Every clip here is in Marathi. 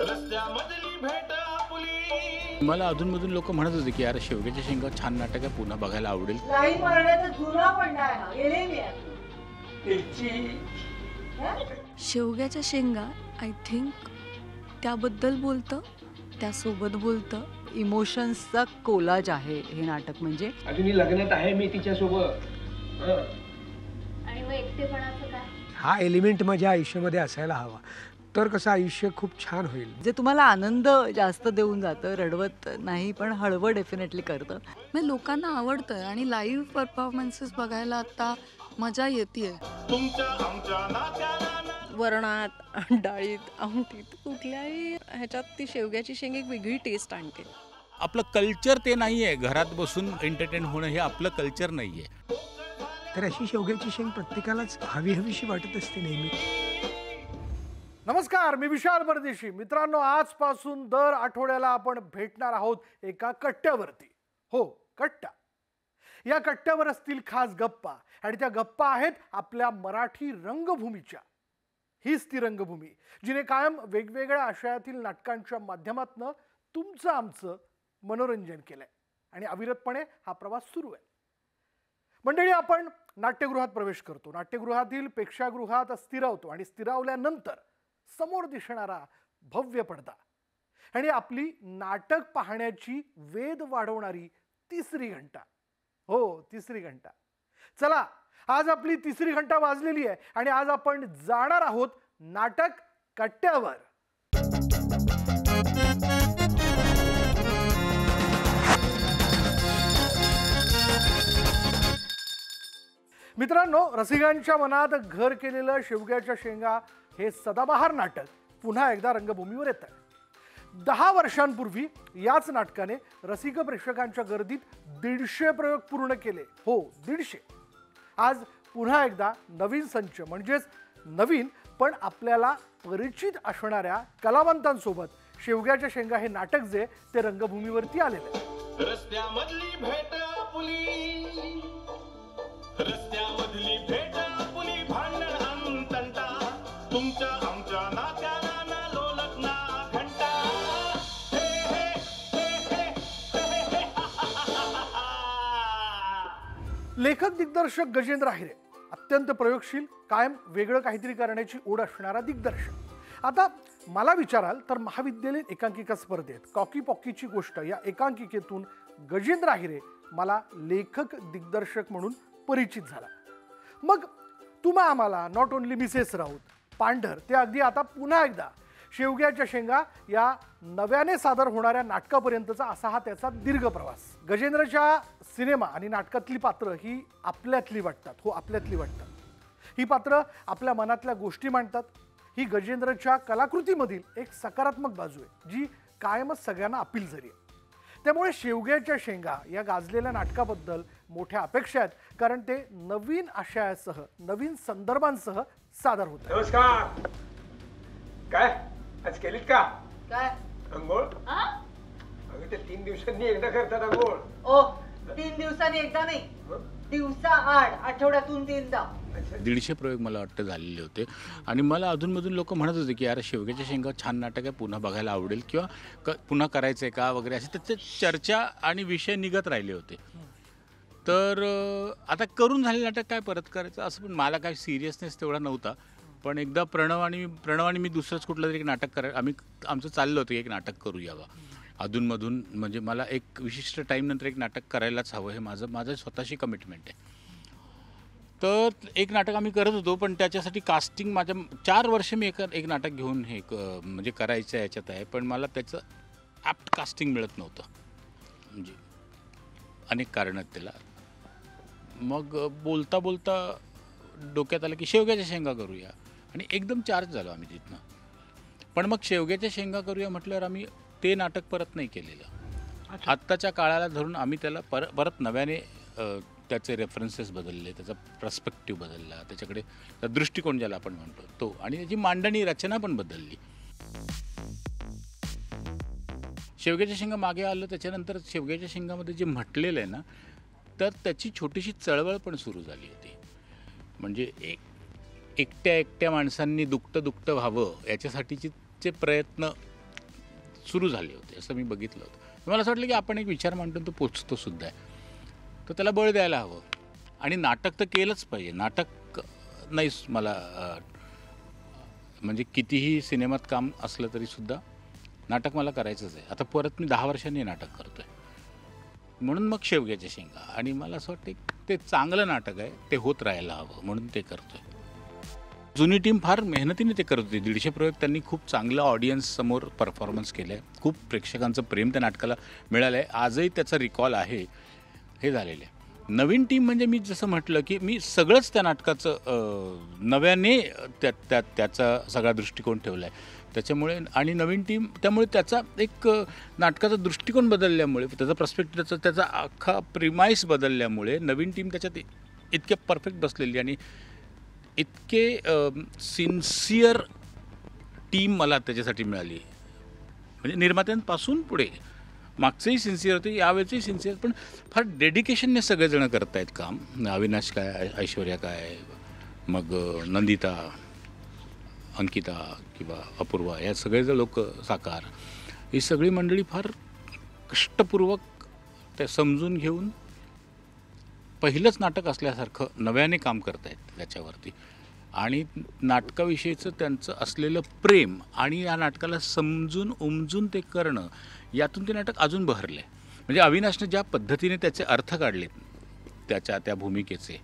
रस्त्यामधली भेट आपुली। मला अधूनमधून लोक म्हणत होते की यार शेवग्याच्या शेंगा छान नाटक आहे, पुन्हा बघायला आवडेल. नाही म्हणण्याचं जुना पण नाही गेले मी शेवग्याच्या शेंगा आय थिंक त्याबद्दल बोलतं, त्यासोबत बोलतं. इमोशन्सचा कोलाज आहे हे नाटक. म्हणजे अजूनही लग्नात आहे मी तिच्यासोबत. आणि मग एकटेपणाचं काय? हा एलिमेंट माझ्या आयुष्यामध्ये असायला हवा, तर कसं आयुष्य खूप छान होईल. जे तुम्हाला आनंद जास्त देऊन जातं, रडवत नाही पण हळवं डेफिनेटली करतं. म्हणजे लोकांना आवडतं आणि लाईव्ह परफॉर्मन्सेस बघायला आता मजा येते. तुमच्या आमच्या नात्याला वरणात, डाळीत, आमटीत कुठल्याही ह्याच्यात ती शेवग्याची शेंग एक वेगळी टेस्ट आणते. आपलं कल्चर ते नाही आहे. घरात बसून एंटरटेन होणं हे आपलं कल्चर नाही आहे. तर अशी शेवग्याची शेंग प्रत्येकालाच हवीशी वाटत असते नेहमी. नमस्कार, मी विशाल परदेशी. मित्रांनो, आजपासून दर आठवड्याला आपण भेटणार आहोत एका कट्ट्यावरती. हो, कट्टा. या कट्ट्यावर असतील खास गप्पा, आणि त्या गप्पा आहेत आपल्या मराठी रंगभूमीच्या. हीच ती रंगभूमी जिने कायम वेगवेगळ्या आशयातील नाटकांच्या माध्यमातून तुमचं आमचं मनोरंजन केलंय आणि अविरतपणे हा प्रवास सुरू आहे. मंडळी, आपण नाट्यगृहात प्रवेश करतो, नाट्यगृहातील प्रेक्षागृहात स्थिरावतो आणि स्थिरावल्यानंतर समोर दिसणारा भव्य पडदा आणि आपली नाटक पाहण्याची वेध वाढवणारी तिसरी घंटा. हो, तिसरी घंटा. चला, आज आपली तिसरी घंटा वाजलेली आहे आणि आज आपण जाणार आहोत नाटक कट्ट्यावर. मित्रांनो, रसिकांच्या मनात घर केलेलं शेवग्याच्या शेंगा हे सदाबहार नाटक पुन्हा एकदा रंगभूमीवर येत आहे. 10 वर्षांपूर्वी याच नाटकाने रसिक प्रेक्षकांच्या गर्दीत 150 प्रयोग पूर्ण केले. हो, 150. आज पुन्हा एकदा नवीन संच, म्हणजेच नवीन पण आपल्याला परिचित असणाऱ्या कलावंतांसोबत शेवग्याच्या शेंगा हे नाटक जे ते रंगभूमीवरती आलेलं आहे. रस्त्यामधली भेट आपुली, रस्त्यामधली भेट आपुली, भांडण अंतंटा, तुमच्या आमच्या नात्याला ना लोलक ना घंटा. हे हे हे हे हे हे. लेखक दिग्दर्शक गजेंद्र आहिरे, अत्यंत प्रयोगशील, कायम वेगळं काहीतरी करण्याची ओढ असणारा दिग्दर्शक. आता मला विचाराल तर महाविद्यालयीन एकांकिका स्पर्धेत कॉकी पॉकीची गोष्ट या एकांकिकेतून गजेंद्र आहिरे मला लेखक दिग्दर्शक म्हणून परिचित झाला. मग तुम्हा आम्हाला नॉट ओनली मिसेस राऊत, पांढर, ते अगदी आता पुन्हा एकदा शेवग्याच्या शेंगा या नव्याने सादर होणाऱ्या नाटकापर्यंतचा असा हा त्याचा दीर्घ प्रवास. गजेंद्रच्या सिनेमा आणि नाटकातली पात्र ही आपल्यातली वाटतात. हो, आपल्यातली वाटतात. ही पात्र आपल्या मनातल्या गोष्टी मांडतात. ही गजेंद्रच्या कलाकृतीमधील एक सकारात्मक बाजू आहे जी कायमच सगळ्यांना अपील झाली आहे. त्यामुळे शेवग्याच्या शेंगा या गाजलेल्या नाटकाबद्दल मोठ्या अपेक्षा आहेत, कारण ते नवीन आशयासह, नवीन संदर्भांसह सादर होत. नमस्कार. काय आज केलीत का काय अंघोळ? अगं ते 3 दिवसांनी एकदा करतात अंघोळ. ओ, 3 दिवसांनी एकदा नाही, दिवसाआड, आठवड्यातून 3दा. 150 प्रयोग मला वाटतं झालेले होते आणि मला अधूनमधून लोक म्हणत होते की यार शेवग्याच्या शेंगा छान नाटक आहे, पुन्हा बघायला आवडेल किंवा पुन्हा करायचं आहे का वगैरे, असे त्याचे चर्चा आणि विषय निघत राहिले होते. तर आता करून झालेलं नाटक काय परत करायचं असं, पण मला काही सिरियसनेस तेवढा नव्हता. पण एकदा प्रणव आणि मी दुसरंच कुठलं तरी एक नाटक आमचं चाललं होतं एक नाटक करूया बा अधूनमधून. म्हणजे मला एक विशिष्ट टाईमनंतर एक नाटक करायलाच हवं, हे माझं स्वतःची कमिटमेंट आहे. तर एक नाटक आम्ही करत होतो, पण त्याच्यासाठी कास्टिंग माझ्या 4 वर्ष मी एक नाटक घेऊन हे म्हणजे करायचं याच्यात आहे, पण मला त्याचं ॲप्ट कास्टिंग मिळत नव्हतं. म्हणजे अनेक कारणं आहेत त्याला. मग बोलता बोलता डोक्यात आलं की शेवग्याच्या शेंगा करूया आणि एकदम चार्ज झालो आम्ही तिथनं. पण मग शेवग्याच्या शेंगा करूया म्हटल्यावर आम्ही ते नाटक परत नाही केलेलं. आत्ताच्या काळाला धरून आम्ही त्याला परत नव्याने त्याचे रेफरन्सेस बदलले, त्याचा पर्स्पेक्टिव्ह बदलला, त्याच्याकडे दृष्टिकोन ज्याला आपण म्हणतो तो, आणि त्याची मांडणी रचना पण बदलली. शेवग्याच्या शेंगा मागे आलं त्याच्यानंतर शेवग्याच्या शेंगामध्ये जे म्हटलेलं आहे ना, तर त्याची छोटीशी चळवळ पण सुरू झाली होती. म्हणजे एकट्या माणसांनी दुकटं व्हावं याच्यासाठीचे प्रयत्न सुरू झाले होते असं मी बघितलं होतं. मला असं वाटलं की आपण एक विचार मांडून तो पोचतो सुद्धा आहे, तर त्याला बळ द्यायला हवं. आणि नाटक तर केलंच पाहिजे. नाटक नाहीच मला म्हणजे कितीही सिनेमात काम असलं तरीसुद्धा नाटक मला करायचंच आहे. आता परत मी 10 वर्षांनी नाटक करतो आहे, म्हणून मग शेवग्याच्या शेंगा. आणि मला असं वाटतं ते चांगलं नाटक आहे, ते होत राहायला हवं म्हणून ते करतो आहे. जुनी टीम फार मेहनतीने ते करत होती. 150 प्रयोग त्यांनी खूप चांगलं ऑडियन्स समोर परफॉर्मन्स केलं आहे. खूप प्रेक्षकांचं प्रेम त्या नाटकाला मिळालं आहे. आजही त्याचा रिकॉल आहे, हे झालेलं आहे. नवीन टीम म्हणजे मी जसं म्हटलं की मी सगळंच त्या नाटकाचं नव्याने त्याचा सगळा दृष्टिकोन ठेवला आहे त्याच्यामुळे. आणि नवीन टीम त्यामुळे त्याचा एक नाटकाचा दृष्टिकोन बदलल्यामुळे, त्याचा पर्स्पेक्टिव्ह, त्याचा अख्खा प्रिमाइस बदलल्यामुळे नवीन टीम त्याच्यात इतके परफेक्ट बसलेली आणि इतके सिन्सिअर टीम मला त्याच्यासाठी मिळाली. म्हणजे निर्मात्यांपासून पुढे मागचंही सिन्सिअर होते, यावेळेचंही सिन्सिअर, पण फार डेडिकेशनने सगळेजण करत आहेत काम. अविनाश काय, ऐश्वर्या काय, मग नंदिता, अंकिता किंवा अपूर्वा, या सगळे जे लोक, साकार, ही सगळी मंडळी फार कष्टपूर्वक ते समजून घेऊन पहिलंच नाटक असल्यासारखं नव्याने काम करत आहेत त्याच्यावरती. आणि नाटकाविषयीचं त्यांचं असलेलं प्रेम आणि या नाटकाला समजून उमजून ते करणं, यातून ते नाटक अजून बहरलं आहे. म्हणजे अविनाशनं ज्या पद्धतीने त्याचे अर्थ काढलेत त्या भूमिकेचे,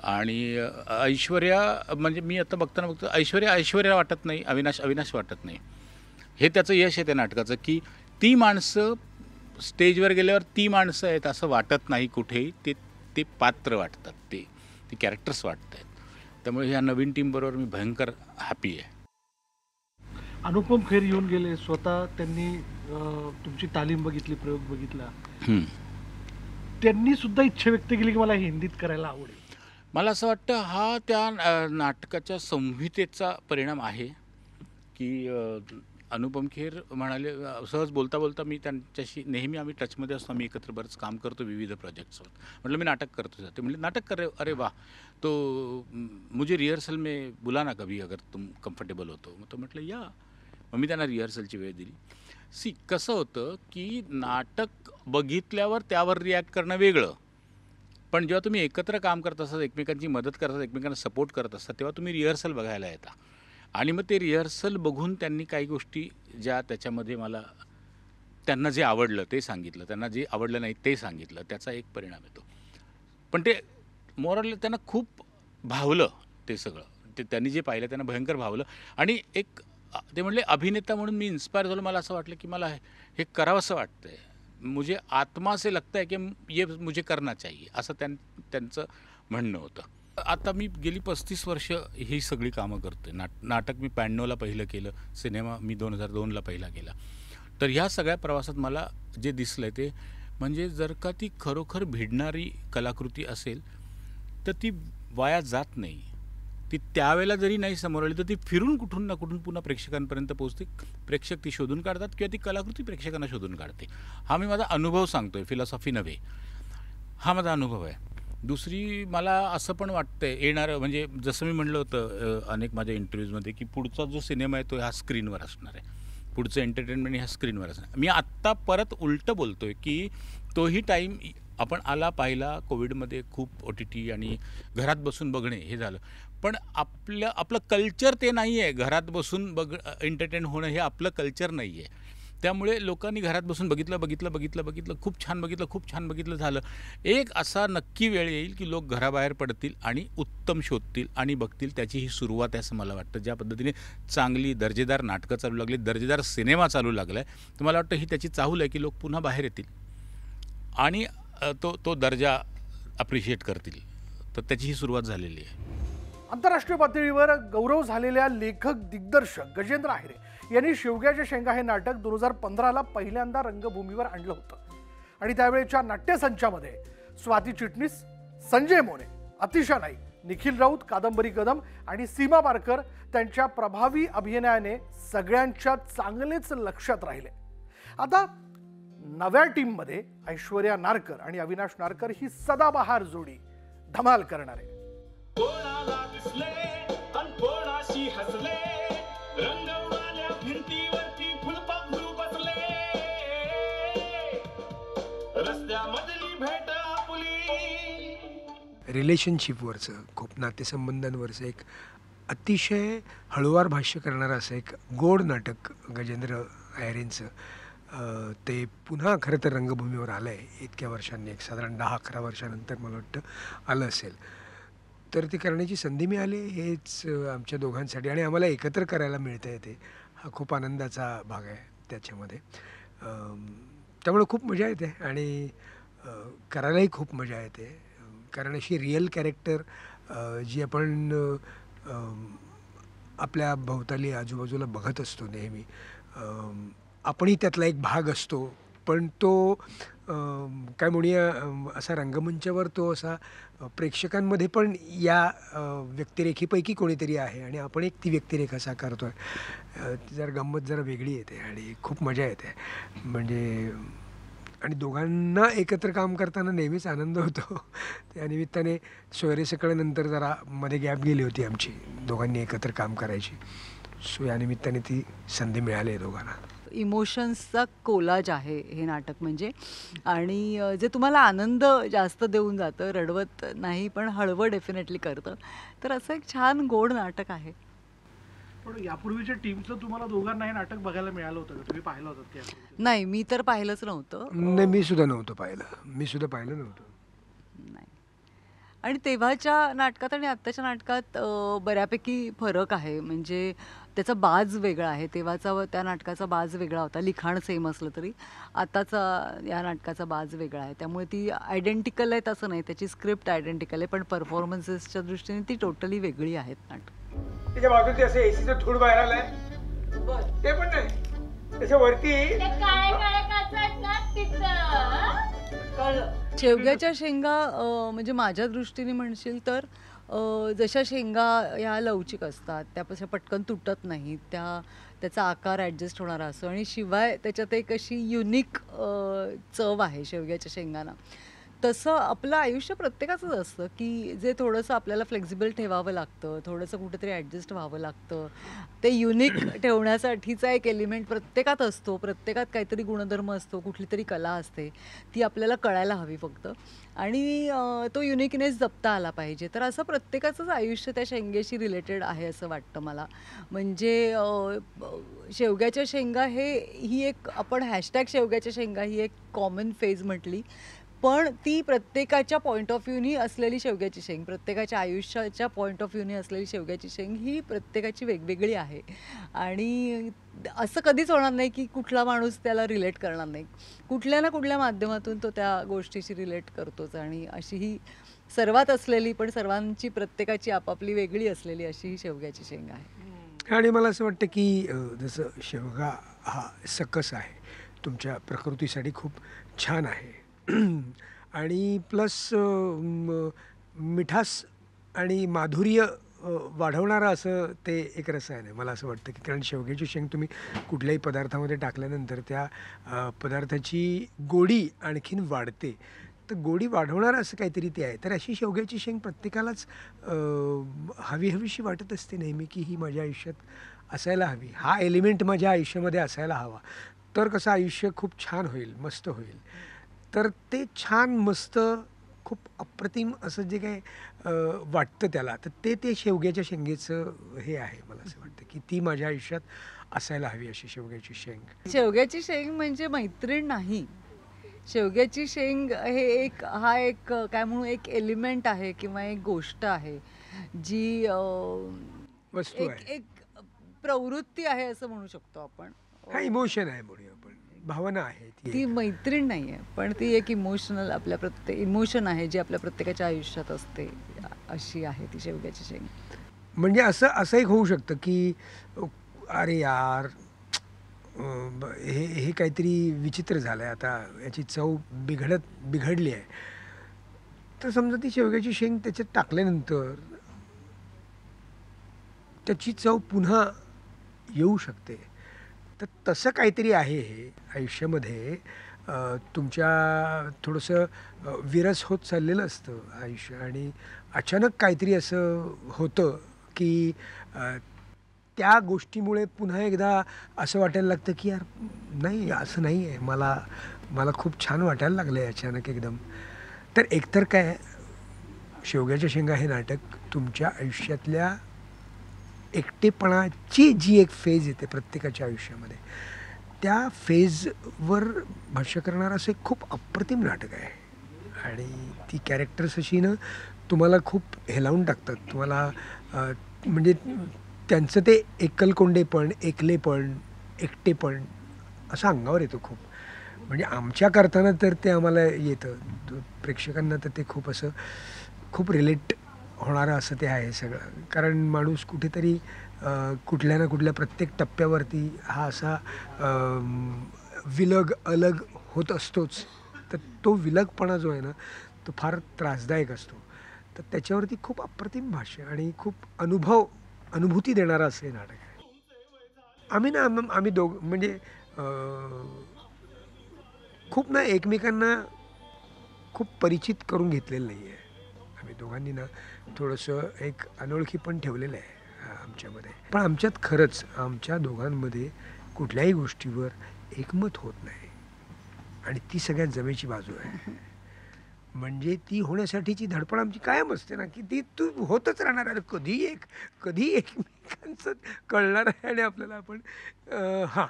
आणि ऐश्वर्या, म्हणजे मी आता बघतो ऐश्वर्या वाटत नाही, अविनाश वाटत नाही. हे त्याचं यश आहे त्या नाटकाचं, की ती माणसं स्टेजवर गेल्यावर ती माणसं आहेत असं वाटत नाही कुठेही. ते पात्र वाटतात, ते कॅरेक्टर्स वाटत आहेत. त्यामुळे ह्या नवीन टीमबरोबर मी भयंकर हॅपी आहे. अनुपम खेर येऊन गेले स्वतः, त्यांनी तुमची तालीम बघितली, प्रयोग बघितला, त्यांनी सुद्धा इच्छा व्यक्त केली की मला हिंदीत करायला आवडेल. मला असं वाटतं हा त्या नाटकाच्या संहितेचा परिणाम आहे की अनुपम खेर म्हणाले, सहज बोलता बोलता, मी त्यांच्याशी नेहमी आम्ही टचमध्ये असतो, आम्ही एकत्र बरंच काम करतो विविध प्रोजेक्ट्सवर. म्हटलं मी नाटक करतो. ते म्हणले नाटक कर, अरे वाह, तो मुझे रिहर्सल में बुलाना कभी अगर तुम कम्फर्टेबल होतो. मग तो म्हटलं या. मग मी त्यांना रिहर्सलची वेळ दिली. कसं होतं की नाटक बघितल्यावर त्यावर रिॲक्ट करणं वेगळं, पण जेव्हा तुम्ही एकत्र काम करत असतात, एकमेकांची मदत करतात, एकमेकांना सपोर्ट करत असतात, तेव्हा तुम्ही रिहर्सल बघायला येता. आणि मग ते रिहर्सल बघून त्यांनी काही गोष्टी ज्या त्याच्यामध्ये मला, त्यांना जे आवडलं ते सांगितलं, त्यांना जे आवडलं नाही ते सांगितलं, त्याचा एक परिणाम येतो. पण ते मोरल त्यांना खूप भावलं ते सगळं. ते त्यांनी जे पाहिलं त्यांना भयंकर भावलं. आणि एक ते म्हणले अभिनेता म्हणून मी इन्स्पायर झालो. मला असं वाटलं की मला हे करावंसं वाटतं आहे, मुझे आत्मा से लगता है की ये मुझे करना चाहिए, असं त्यांचं म्हणणं होतं. आता मी गेली 35 वर्ष ही सगळी कामं करतो. नाटक मी 95ला पहिलं केलं, सिनेमा मी 2002ला पहिला केला. तर ह्या सगळ्या प्रवासात मला जे दिसलं ते म्हणजे जर का ती खरोखर भिडणारी कलाकृती असेल तर ती वाया जात नाही. ती त्यावेळेला जरी नाही समोर आली तर ती फिरून कुठून ना कुठून पुन्हा प्रेक्षकांपर्यंत पोहोचते. प्रेक्षक ती शोधून काढतात किंवा ती कलाकृती प्रेक्षकांना शोधून काढते. हा मी माझा अनुभव सांगतोय, फिलॉसॉफी नव्हे, हा माझा अनुभव आहे. दुसरी मला असं पण वाटतंय येणारं, म्हणजे जसं मी म्हणलं होतं अनेक माझ्या इंटरव्ह्यूजमध्ये की पुढचा जो सिनेमा आहे तो ह्या स्क्रीनवर असणार आहे, पुढचं एंटरटेनमेंट ह्या स्क्रीनवर असणार. मी आत्ता परत उलटं बोलतोय की तोही टाईम आपण आला पाहिला कोविडमध्ये, खूप OTT आणि घरात बसून बघणे हे झालं. पण आपलं कल्चर ते नाही आहे. घरात बसून एंटरटेन होणं हे आपलं कल्चर नाही आहे. त्यामुळे लोकांनी घरात बसून बघितलं, खूप छान बघितलं झालं. एक असा नक्की वेळ येईल की लोक घराबाहेर पडतील आणि उत्तम शोधतील आणि बघतील. त्याची ही सुरुवात आहे असं मला वाटतं. ज्या पद्धतीने चांगली दर्जेदार नाटकं चालू लागली, दर्जेदार सिनेमा चालू लागला आहे, तर मला वाटतं ही त्याची चाहूल आहे की लोक पुन्हा बाहेर येतील आणि तो दर्जा अप्रिशिएट करतील. तर त्याची ही सुरुवात झालेली आहे. आंतरराष्ट्रीय पातळीवर गौरव झालेल्या लेखक दिग्दर्शक गजेंद्र आहिरे यांनी शेवग्याच्या शेंगा हे नाटक 2015ला पहिल्यांदा रंगभूमीवर आणलं होतं. आणि त्यावेळेच्या नाट्यसंचामध्ये स्वाती चिटणीस, संजय मोने, अतिशा नाईक, निखिल राऊत, कादंबरी कदम आणि सीमा पारकर त्यांच्या प्रभावी अभिनयाने सगळ्यांच्या चांगलेच लक्षात राहिले. आता नव्या टीममध्ये ऐश्वर्या नारकर आणि अविनाश नारकर ही सदाबहार जोडी धमाल करणार आहे. कोणाला दिसले अन कोणाशी हसले, रंगवणाऱ्या भिंतीवरती फुलपाखरू बसले. रिलेशनशिपवरचं, खूप नातेसंबंधांवरचं एक अतिशय हळुवार भाष्य करणारं असं एक गोड नाटक गजेंद्र अय्यरेंचं ते पुन्हा खरं तर रंगभूमीवर आलं आहे इतक्या वर्षांनी, एक साधारण 10-11 वर्षानंतर मला वाटतं आलं असेल. तर ती करण्याची संधी मिळाली हेच आमच्या दोघांसाठी, आणि आम्हाला एकत्र करायला मिळतं आहे ते, हा खूप आनंदाचा भाग आहे त्याच्यामध्ये. त्यामुळे खूप मजा येते आणि करायलाही खूप मजा येते, कारण अशी रिअल कॅरेक्टर जी आपण आपल्या भोवताली आजूबाजूला बघत असतो नेहमी, आपणही त्यातला एक भाग असतो, पण तो काय म्हणूया असा रंगमंचावर तो असा प्रेक्षकांमध्ये पण या व्यक्तिरेखीपैकी कोणीतरी आहे आणि आपण एक ती व्यक्तिरेखा साकारतो आहे. जरा गंमत जरा वेगळी येते आणि खूप मजा येते. म्हणजे आणि दोघांना एकत्र काम करताना नेहमीच आनंद होतो. त्या निमित्ताने सोयरे सकाळनंतर जरा मध्ये गॅप गेली होती आमची दोघांनी एकत्र काम करायची, सो या निमित्ताने ती संधी मिळाली आहे दोघांना. इमोशन्सचा कोलाज आहे हे नाटक म्हणजे, आणि जे तुम्हाला आनंद जास्त देऊन जातं, रडवत नाही पण हळवं डेफिनेटली करतं. तर असं एक छान गोड नाटक आहे. पण यापूर्वीच्या टीमचं तुम्हाला दोघांना हे नाटक बघायला मिळालं होतं का? तुम्ही पाहिलं होतं की नाही, मी तर पाहिलंच नव्हतं. नाही, मी सुद्धा नव्हतं पाहिलं नव्हतं. नाही. आणि तेव्हाच्या नाटकात आणि आत्ताच्या नाटकात बऱ्यापैकी फरक आहे. म्हणजे त्याचा बाज वेगळा आहे. तेव्हाचा त्या नाटकाचा बाज वेगळा होता, लिखाण सेम असलं तरी. आताचा या नाटकाचा बाज वेगळा आहे, त्यामुळे ती आयडेंटिकल आहेत असं नाही, त्याची स्क्रिप्ट आयडेंटिकल आहे, पण परफॉर्मन्सेसच्या दृष्टीने ती टोटली वेगळी आहेत नाटक. त्याच्या बाजूला असं एसीचं धूळ बाहेर आलाय ते पण नाही, त्याच्या वरती शेवग्याच्या शेंगा म्हणजे माझ्या दृष्टीने म्हणशील तर जशा शेंगा ह्या लवचिक असतात, त्यापेक्षा पटकन तुटत नाहीत, त्याचा आकार ॲडजस्ट होणारा असतो, आणि शिवाय त्याच्यात एक अशी युनिक चव आहे शेवग्याच्या शेंगांना. तसं आपलं आयुष्य प्रत्येकाचंच असतं की जे थोडंसं आपल्याला फ्लेक्झिबल ठेवावं लागतं, थोडंसं कुठेतरी ॲडजस्ट व्हावं लागतं. ते युनिक ठेवण्यासाठीचा एक एलिमेंट प्रत्येकात असतो, प्रत्येकात काहीतरी गुणधर्म असतो, कुठली तरी कला असते, ती आपल्याला कळायला हवी फक्त, आणि तो युनिकनेस जपता आला पाहिजे. तर असं प्रत्येकाचंच आयुष्य त्या शेंगेशी रिलेटेड आहे असं वाटतं मला. म्हणजे शेवग्याच्या शेंगा ही एक, आपण हॅशटॅग शेवग्याच्या शेंगा ही एक कॉमन फेज म्हटली, पण ती प्रत्येकाच्या पॉईंट ऑफ व्ह्यूनी असलेली शेवग्याची शेंग, प्रत्येकाच्या आयुष्याच्या पॉईंट ऑफ व्ह्यूनी असलेली शेवग्याची शेंग ही प्रत्येकाची वेगवेगळी आहे. आणि असं कधीच होणार नाही की कुठला माणूस त्याला रिलेट करणार नाही. कुठल्या ना कुठल्या माध्यमातून तो त्या गोष्टीशी रिलेट करतोच, आणि अशी ही सर्वात असलेली पण सर्वांची प्रत्येकाची आपापली वेगळी असलेली अशी ही शेवग्याची शेंग आहे. आणि मला असं वाटतं की जसं शेवगा हा सकस आहे, तुमच्या प्रकृतीसाठी खूप छान आहे, आणि प्लस मिठास आणि माधुर्य वाढवणारं असं ते एक रसायन आहे मला असं वाटतं की. कारण शेवग्याची शेंग तुम्ही कुठल्याही पदार्थामध्ये टाकल्यानंतर त्या पदार्थाची गोडी आणखीन वाढते, तर गोडी वाढवणारं असं काहीतरी ते आहे. तर अशी शेवग्याची शेंग प्रत्येकालाच हवीशी वाटत असते नेहमी की ही माझ्या आयुष्यात असायला हवी, हा एलिमेंट माझ्या आयुष्यामध्ये असायला हवा, तर कसं आयुष्य खूप छान होईल, मस्त होईल. तर ते छान मस्त खूप अप्रतिम असं जे काही वाटतं त्याला, तर ते शेवग्याच्या शेंगेचं हे आहे. मला असं वाटतं की ती माझ्या आयुष्यात असायला हवी अशी शेवग्याची शेंग. शेवग्याची शेंग म्हणजे मैत्रीण नाही, शेवग्याची शेंग हा एक काय म्हणू, एक एलिमेंट आहे किंवा एक गोष्ट आहे जी वस्तू आहे, एक प्रवृत्ती आहे असं म्हणू शकतो आपण. हा इमोशन आहे म्हणूया आपण, भावना आहे ती मैत्रीण नाही आहे, पण ती एक इमोशनल इमोशन आहे जी आपल्या प्रत्येकाच्या आयुष्यात असते, अशी आहे ती शेवग्याची शेंग. म्हणजे असं एक होऊ शकतं की अरे यार हे काहीतरी विचित्र झालं आहे, आता याची चव बिघडली आहे. तर समजा ती शेवग्याची शेंग त्याच्यात टाकल्यानंतर त्याची चव पुन्हा येऊ शकते. तर तसं काहीतरी आहे हे आयुष्यामध्ये. तुमच्या थोडंसं विरस होत चाललेलं असतं आयुष्य, आणि अचानक काहीतरी असं होतं की त्या गोष्टीमुळे पुन्हा एकदा असं वाटायला लागतं की यार नाही, असं नाही आहे, मला खूप छान वाटायला लागलं आहे अचानक एकदम. तर एकतर काय शेवग्याच्या शेंगा हे नाटक तुमच्या आयुष्यातल्या एकटेपणाची जी एक फेज येते प्रत्येकाच्या आयुष्यामध्ये, त्या फेजवर भाष्य करणारं असं एक खूप अप्रतिम नाटक आहे. आणि ती कॅरेक्टर्स अशी ना तुम्हाला खूप हेलावून टाकतात. तुम्हाला म्हणजे त्यांचं ते एकलकोंडेपण, एकलेपण, एकटेपण असं अंगावर येतं खूप. म्हणजे आमच्या करताना तर ते आम्हाला येतं, प्रेक्षकांना तर ते खूप असं खूप रिलेट होणारं असं ते आहे सगळं. कारण माणूस कुठेतरी कुठल्या ना कुठल्या प्रत्येक टप्प्यावरती हा असा विलग अलग होत असतोच. तर तो विलगपणा जो आहे ना तो फार त्रासदायक असतो. तर त्याच्यावरती खूप अप्रतिम भाष्य आणि खूप अनुभूती देणारं असं हे नाटक आहे. आम्ही ना आम्ही म्हणजे खूप ना एकमेकांना खूप परिचित करून घेतलेलं नाही आहे. आम्ही दोघांनी ना थोडंसं एक अनोळखी पण ठेवलेलं आहे आमच्यामध्ये. पण आमच्यात खरंच आमच्या दोघांमध्ये कुठल्याही गोष्टीवर एकमत होत नाही आणि ती सगळ्यात जमेची बाजू आहे. म्हणजे ती होण्यासाठीची धडपड आमची कायम असते ना, की ती तू होतच राहणार आहे. कधी एकमेकांचं कळणार आहे आणि आपल्याला आपण हां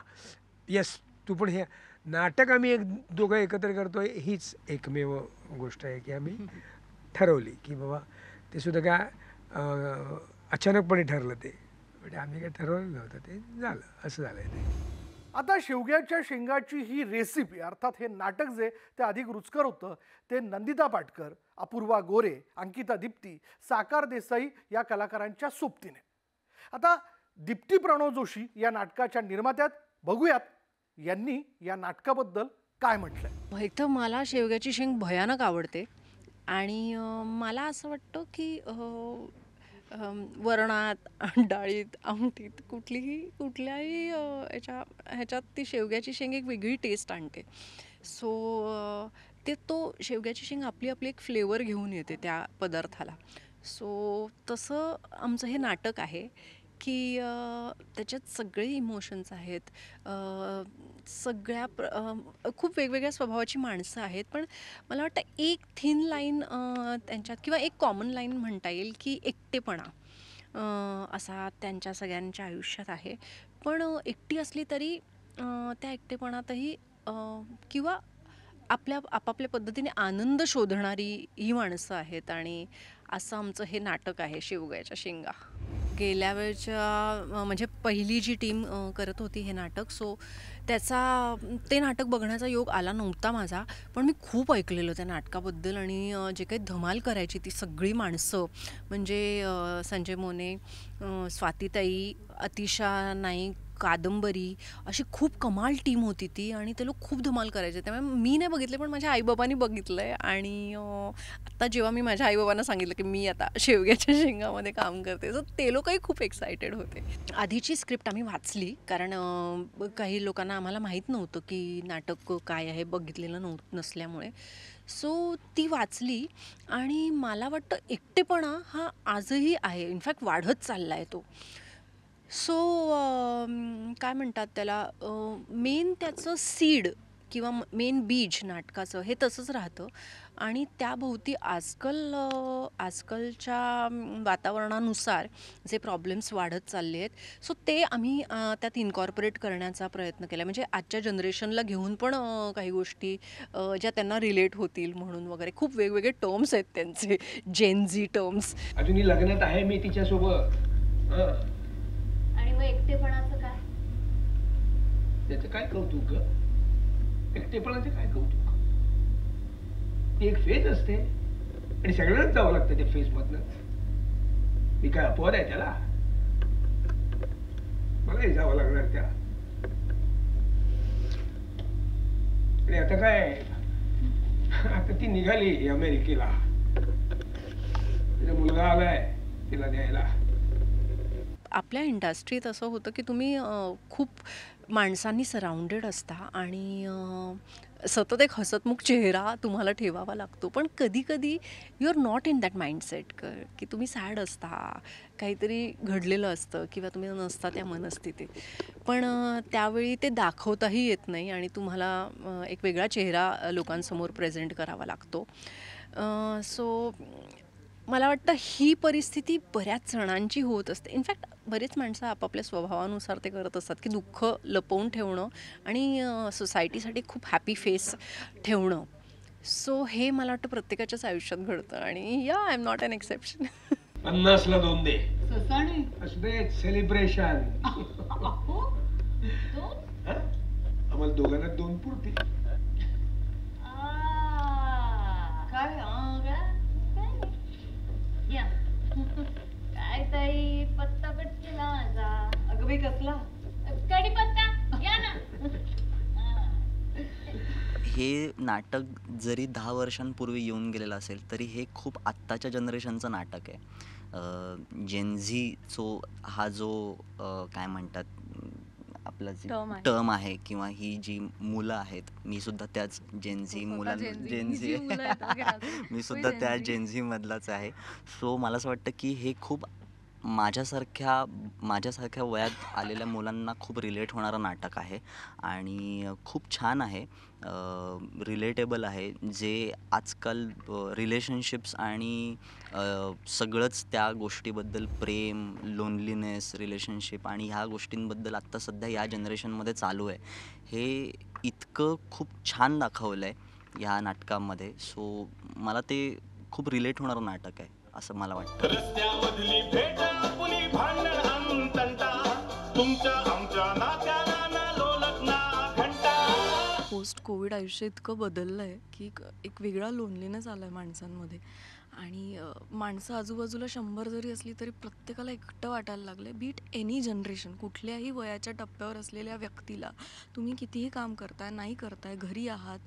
येस तू पण हे नाटक आम्ही दोघं एकत्र करतोय हीच एकमेव गोष्ट आहे की आम्ही ठरवली की बाबा ते सुद्धा काय अचानकपणे ठरलं. ते म्हणजे आम्ही काय ठरवलं नव्हतं, ते झालं असं झालं आहे ते. आता शेवग्याच्या शेंगाची ही रेसिपी अर्थात हे नाटक जे ते अधिक रुचकर होतं ते नंदिता पाटकर, अपूर्वा गोरे, अंकिता दीप्ती, साकार देसाई या कलाकारांच्या सोबतीने. आता दीप्ती प्रणव जोशी या नाटकाच्या निर्मात्यात बघूयात यांनी या नाटकाबद्दल काय म्हटलंय. एक तर मला शेवग्याची शेंग भयानक आवडते आणि मला असं वाटतं की वरणात, डाळीत, आमटीत कुठल्याही ह्याच्यात ती शेवग्याची शेंग एक वेगळी टेस्ट आणते. सो शेवग्याची शेंग आपली एक फ्लेवर घेऊन येते त्या पदार्थाला. सो तसं आमचं हे नाटक आहे की त्याच्यात सगळे इमोशन्स आहेत. खूप वेगवेगळ्या स्वभावाची माणसं आहेत. पण मला वाटतं एक थिन लाईन त्यांच्यात किंवा एक कॉमन लाईन म्हणता येईल की एकटेपणा असा त्यांच्या सगळ्यांच्या आयुष्यात आहे. पण एकटी असली तरी त्या एकटेपणातही किंवा आपापल्या पद्धतीने आनंद शोधणारी ही माणसं आहेत. आणि असं आमचं हे नाटक आहे शेवग्याच्या शेंगा. गेल्या वेळच्या म्हणजे पहिली जी टीम करत होती हे नाटक, सो ते नाटक बघण्याचा योग आला नव्हता माझा. पण मी खूप ऐकलेलं त्या नाटकाबद्दल आणि जे काही धमाल करायची ती सगळी माणसं म्हणजे संजय मोने, स्वातीताई, अतिशा नाईक, कादंबरी अशी खूप कमाल टीम होती ती आणि ते लोक खूप धमाल करायचे. त्यामुळे मी नाही बघितले पण माझ्या आईबाबांनी बघितलं आहे. आणि आत्ता जेव्हा मी माझ्या आईबाबांना सांगितलं की मी आता शेवग्याच्या शेंगामध्ये काम करते, तर ते लोकही खूप एक्सायटेड होते. आधीची स्क्रिप्ट आम्ही वाचली कारण काही लोकांना आम्हाला माहीत नव्हतं की नाटक काय आहे, बघितलेलं नसल्यामुळे. सो ती वाचली आणि मला वाटतं एकटेपणा हा आजही आहे, इनफॅक्ट वाढत चालला आहे तो. सो काय म्हणतात त्याला, मेन त्याचं सीड किंवा मेन बीज नाटकाचं हे तसंच राहतं आणि त्याभोवती आजकालच्या वातावरणानुसार जे प्रॉब्लेम्स वाढत चालले आहेत, सो ते आम्ही त्यात इन्कॉर्पोरेट करण्याचा प्रयत्न केला. म्हणजे आजच्या जनरेशनला घेऊन पण काही गोष्टी ज्या त्यांना रिलेट होतील म्हणून वगैरे. खूप वेगवेगळे टर्म्स आहेत त्यांचे, जेनझी टर्म्स. अजूनही लग्नात आहे मी तिच्यासोबत. आणि मग एकटेपणाचं काय? त्याचं काय कौतुक ग? एकटेपणाचं काय कौतुक? ती एक फेज असते आणि सगळ्यांनाच जावं लागतं त्या फेज मधनं. मी काय अपवाद आहे त्याला? मलाही जावं लागणार त्या. आणि आता काय, आता ती निघाली अमेरिकेला. तिचा मुलगा आलाय तिला द्यायला. आपल्या इंडस्ट्रीत असं होतं की तुम्ही खूप माणसांनी सराउंडेड असता आणि सतत एक हसतमुख चेहरा तुम्हाला ठेवावा लागतो. पण कधी you are not in that mindset की तुम्ही सॅड असता, काहीतरी घडलेलं असतं किंवा तुम्ही नसता त्या मनस्थितीत. पण त्यावेळी ते दाखवताही येत नाही आणि तुम्हाला एक वेगळा चेहरा लोकांसमोर प्रेझेंट करावा लागतो. सो मला वाटतं ही परिस्थिती बऱ्याच जणांची होत असते. इनफॅक्ट बरेच माणसं आपापल्या स्वभावानुसार ते करत असतात की दुःख लपवून ठेवणं आणि सोसायटीसाठी खूप हॅपी फेस ठेवणं. सो हे मला वाटतं प्रत्येकाच्याच आयुष्यात घडतं आणि या I am not an exception. 50ला 2 दे. ससाणी असू दे सेलिब्रेशन. आम्हाला दोघांना 2 पुरते. काय या काय ताई पत्ता कट केला माझा. अगं बाई कसला कढीपत्ता या ना. हे नाटक जरी 10 वर्षांपूर्वी येऊन गेलेलं असेल तरी हे खूप आत्ताच्या जनरेशनचं नाटक आहे. जेनझीचो हा जो काय म्हणतात आपला जी टर्म आहे किंवा ही जी मुलं आहेत, मी सुद्धा त्याच जेनझी जेनझी मी सुद्धा त्या जेनझी मधलाच आहे. सो मला असं वाटतं की हे खूप माझ्यासारख्या वयात आलेल्या मुलांना खूप रिलेट होणारं नाटक आहे आणि खूप छान आहे, रिलेटेबल आहे. जे आजकाल रिलेशनशिप्स आणि सगळंच त्या गोष्टीबद्दल प्रेम, लोनलीनेस, रिलेशनशिप आणि ह्या गोष्टींबद्दल आत्ता सध्या या जनरेशनमध्ये चालू आहे, हे इतकं खूप छान दाखवलं आहे ह्या नाटकामध्ये. सो मला ते खूप रिलेट होणारं नाटक आहे असं मला वाटतं. रस्त्यामधली भेट आपुली भांडण अंतंटा तुमच्या आमच्या नात्याला ना लोलक ना घंटा. पोस्ट कोविड आयुष्य इतकं बदललं आहे की एक वेगळा लोनलीनेस आला आहे माणसांमध्ये आणि माणसं आजूबाजूला 100 जरी असली तरी प्रत्येकाला एकटं वाटायला लागलं आहे. बीट एनी जनरेशन, कुठल्याही वयाच्या टप्प्यावर असलेल्या व्यक्तीला, तुम्ही कितीही काम करताय, नाही करताय, घरी आहात,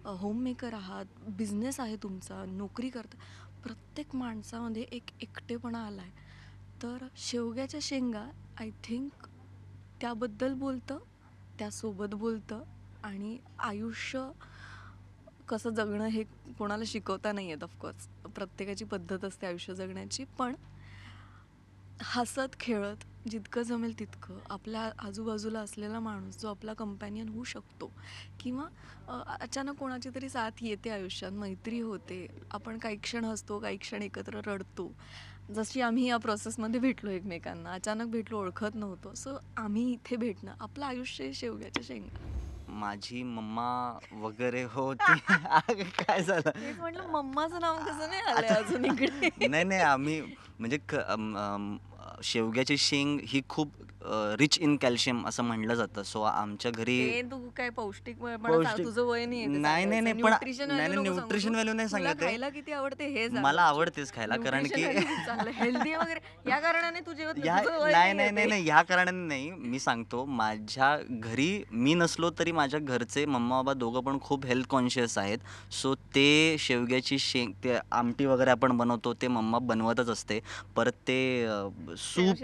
होममेकर आहात, बिझनेस आहे तुमचा, नोकरी करताय, प्रत्येक माणसामध्ये एक एकटेपणा आला आहे. तर शेवग्याच्या शेंगा आय थिंक त्याबद्दल बोलतं, त्यासोबत बोलतं आणि आयुष्य कसं जगणं हे कोणाला शिकवता नाही येत. ऑफकोर्स प्रत्येकाची पद्धत असते आयुष्य जगण्याची, पण हसत खेळत जितकं जमेल तितकं आपल्या आजूबाजूला असलेला माणूस जो आपला कंपॅनियन होऊ शकतो किंवा अचानक कोणाची तरी साथ येते आयुष्यात, मैत्री होते, आपण काही क्षण हसतो, काही क्षण एकत्र रडतो. जशी आम्ही या प्रोसेसमध्ये भेटलो एकमेकांना, अचानक भेटलो, ओळखत नव्हतो. सो आम्ही इथे भेटणं, आपलं आयुष्य शेवग्याच्या शेंगा. माझी मम्मा वगैरे होती. काय झालं म्हटलं मम्माचं नाव कसं नाही आलं अजून इकडे. नाही आम्ही म्हणजे शेवग्याची शेंग ही खूप रिच इन कॅल्शियम असं म्हणलं जातं. सो आमच्या घरी तू काय पौष्टिक तुझं वय नाही पण न्यूट्रिशन व्हॅल्यू नाही सांगत खायला किती आवडते हे मला आवडतेच खायला, कारण की हेल्दी वगैरे या कारणाने तू जेवत नाही ह्या कारणाने नाही. मी सांगतो, माझ्या घरी मी नसलो तरी माझ्या घरचे मम्मा बाबा दोघं पण खूप हेल्थ कॉन्शियस आहेत. सो ते शेवग्याची शेंग, ते आमटी वगैरे आपण बनवतो ते मम्मा बनवतच असते. परत ते सूप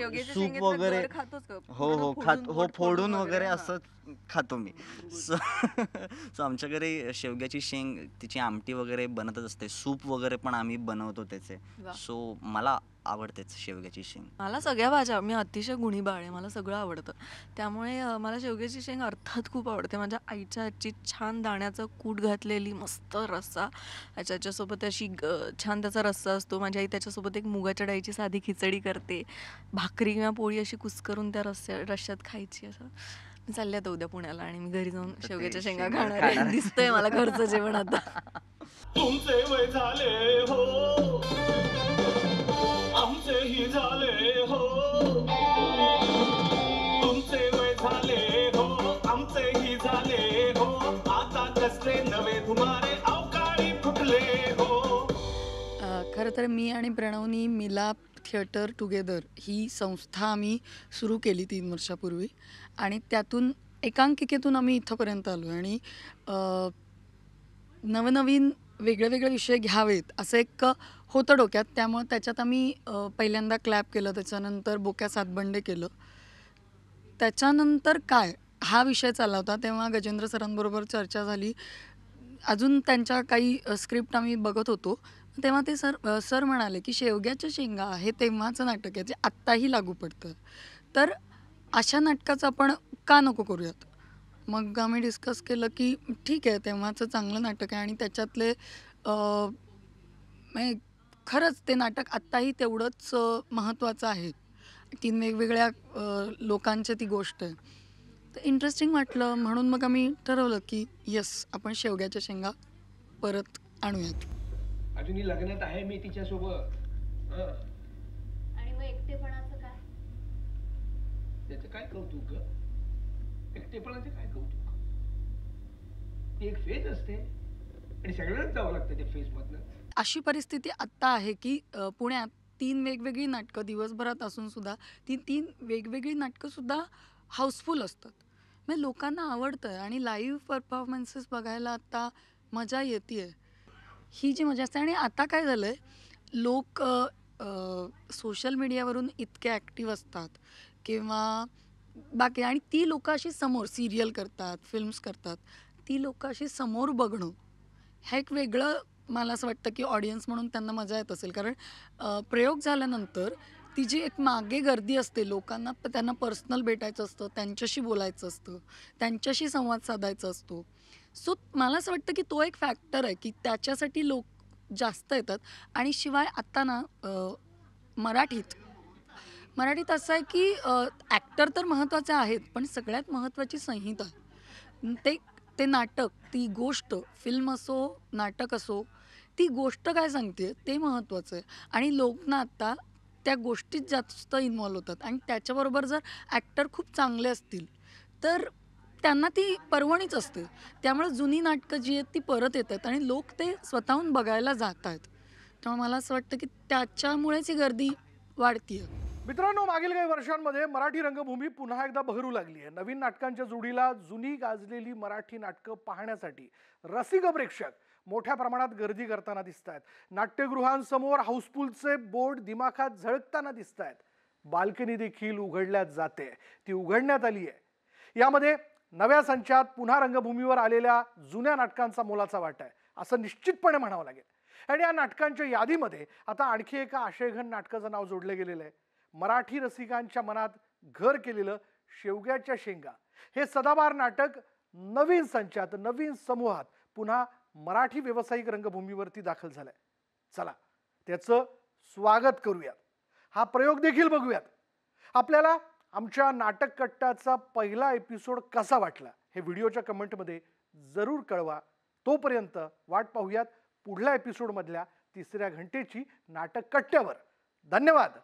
वगैरे हो फोडून वगैरे असं खातो मी. सो आमच्या घरी शेवग्याची शेंग, तिची आमटी वगैरे बनतच असते, सूप वगैरे पण आम्ही बनवतो त्याचे. सो मला आवडतेच शेवग्याची शेंग. मला सगळ्या भाज्या, मी अतिशय गुणीबाळ आहे, मला सगळं आवडतं. त्यामुळे मला शेवग्याची शेंग अर्थात खूप आवडते. माझ्या आईच्या हातची छान दाण्याचं कूट घातलेली मस्त रस्सा, त्याच्यासोबत अशी छान त्याचा रस्सा असतो. माझी आई त्याच्यासोबत एक मुगाच्या डाळीची साधी खिचडी करते, भाकरी किंवा पोळी अशी कुस्करून त्या रश्श्यात खायची. असं मी चालले आता उद्या पुण्याला आणि मी घरी जाऊन शेवग्याच्या शेंगा खाणार आहे. दिसतंय मला घरचं जेवण आता. तुमचे वय झाले हो, आमचेही झाले हो. तुमचे वय झाले हो, आमचेही झाले हो. आता कसले नवे धुमारे अवकाळी फुटले हो. खरं तर मी आणि प्रणवनी मिलाप थिएटर टुगेदर ही संस्था आम्ही सुरू केली 3 वर्षापूर्वी आणि त्यातून एकांकिकेतून आम्ही इथंपर्यंत आलो आणि नवनवीन वेगळे विषय घ्यावेत असं एक होतं डोक्यात. त्यामुळे त्याच्यात आम्ही पहिल्यांदा क्लॅप केलं, त्याच्यानंतर बोक्या सातबंडे केलं, त्याच्यानंतर काय हा विषय चालला होता. तेव्हा गजेंद्र सरांबरोबर चर्चा झाली, अजून त्यांच्या काही स्क्रिप्ट आम्ही बघत होतो. तेव्हा ते सर म्हणाले की शेवग्याच्या शेंगा हे तेव्हाचं नाटक आहे जे आत्ताही लागू पडतं, तर अशा नाटकाचं आपण का नको करूयात. मग आम्ही डिस्कस केलं की ठीक आहे, तेव्हाचं चांगलं नाटक आहे आणि त्याच्यातले खरंच ते नाटक आत्ताही तेवढंच महत्त्वाचं आहे. 3 वेगवेगळ्या लोकांची ती गोष्ट आहे. तर इंटरेस्टिंग वाटलं म्हणून मग आम्ही ठरवलं की येस, आपण शेवग्याच्या शेंगा परत आणूयात. अजूनही लग्नात आहे मी तिच्यासोबत. आणि मग एकटेपणाचं काय? त्याचं काय कौतुक ग? एकटेपणाचं काय कौतुक? ती एक फेज असते आणि सगळ्यांनाच जावं लागतं त्या फेज मधनं. अशी परिस्थिती आत्ता आहे की पुण्यात 3 वेगवेगळी नाटकं दिवसभरात असून सुद्धा ती 3 वेगवेगळी नाटकं सुद्धा हाऊसफुल असतात. म्हणजे लोकांना आवडतं आणि लाईव्ह परफॉर्मन्सेस बघायला आत्ता मजा येते. ही जी मजा असते. आणि आता काय झालं आहे, लोक सोशल मीडियावरून इतके ॲक्टिव्ह असतात किंवा बाकी, आणि ती लोकं अशी समोर सिरियल करतात, फिल्म्स करतात, ती लोकं अशी समोर बघणं ह्या एक वेगळं मला असं वाटतं की ऑडियन्स म्हणून त्यांना मजा येत असेल. कारण प्रयोग झाल्यानंतर ती जी एक मागे गर्दी असते, लोकांना त्यांना पर्सनल भेटायचं असतं, त्यांच्याशी बोलायचं असतं, त्यांच्याशी संवाद साधायचा असतो. सो मला असं वाटतं की तो एक फॅक्टर आहे की त्याच्यासाठी लोक जास्त येतात. आणि शिवाय आत्ता ना मराठीत असं आहे की ॲक्टर तर महत्त्वाचे आहेत, पण सगळ्यात महत्त्वाची संहिता. ते नाटक, ती गोष्ट, फिल्म असो नाटक असो, ती गोष्ट काय सांगते ते महत्त्वाचं आहे. आणि लोक ना आत्ता त्या गोष्टीत जास्त इन्व्हॉल्व होतात. आणि त्याच्याबरोबर जर ॲक्टर खूप चांगले असतील तर त्यांना ती पर्वणीच असते. त्यामुळे जुनी नाटकं जी आहेत ती परत येतात आणि लोक ते स्वतःहून बघायला जात आहेत. त्यामुळे मला असं वाटतं की त्याच्यामुळेच ही गर्दी वाढती आहे. मित्रांनो, मागील काही वर्षांमध्ये मराठी रंगभूमी पुन्हा एकदा बहरू लागली आहे. नवीन नाटकांच्या जोडीला जुनी गाजलेली मराठी नाटकं पाहण्यासाठी रसिक प्रेक्षक मोठ्या प्रमाणात गर्दी करताना दिसत आहेत. नाट्यगृहांसमोर हाऊसफुलचे बोर्ड दिमाखात झळकताना दिसत आहेत. बाल्कनी देखील उघडल्या जाते, ती उघडण्यात आली आहे. यामध्ये नव्या संचात पुन्हा रंगभूमीवर आलेल्या जुन्या नाटकांचा मोलाचा वाटा आहे असं निश्चितपणे म्हणावं लागेल. आणि या नाटकांच्या यादीमध्ये आता आणखी एका आशयघन नाटकाचं नाव जोडलं गेलेलं आहे. मराठी रसिकांच्या मनात घर केलेलं शेवग्याच्या शेंगा हे सदाबहार नाटक नवीन संचात, नवीन समूहात पुन्हा मराठी व्यावसायिक रंगभूमीवरती दाखल झालंय. चला त्याचं स्वागत करूयात, हा प्रयोग देखील बघूयात. आपल्याला आमच्या नाटक कट्टाचा पहिला एपिसोड कसा वाटला हे व्हिडिओच्या कमेंटमध्ये जरूर कळवा. तोपर्यंत वाट पाहूयात पुढल्या एपिसोडमधल्या 3ऱ्या घंटेची नाटक कट्ट्यावर. धन्यवाद.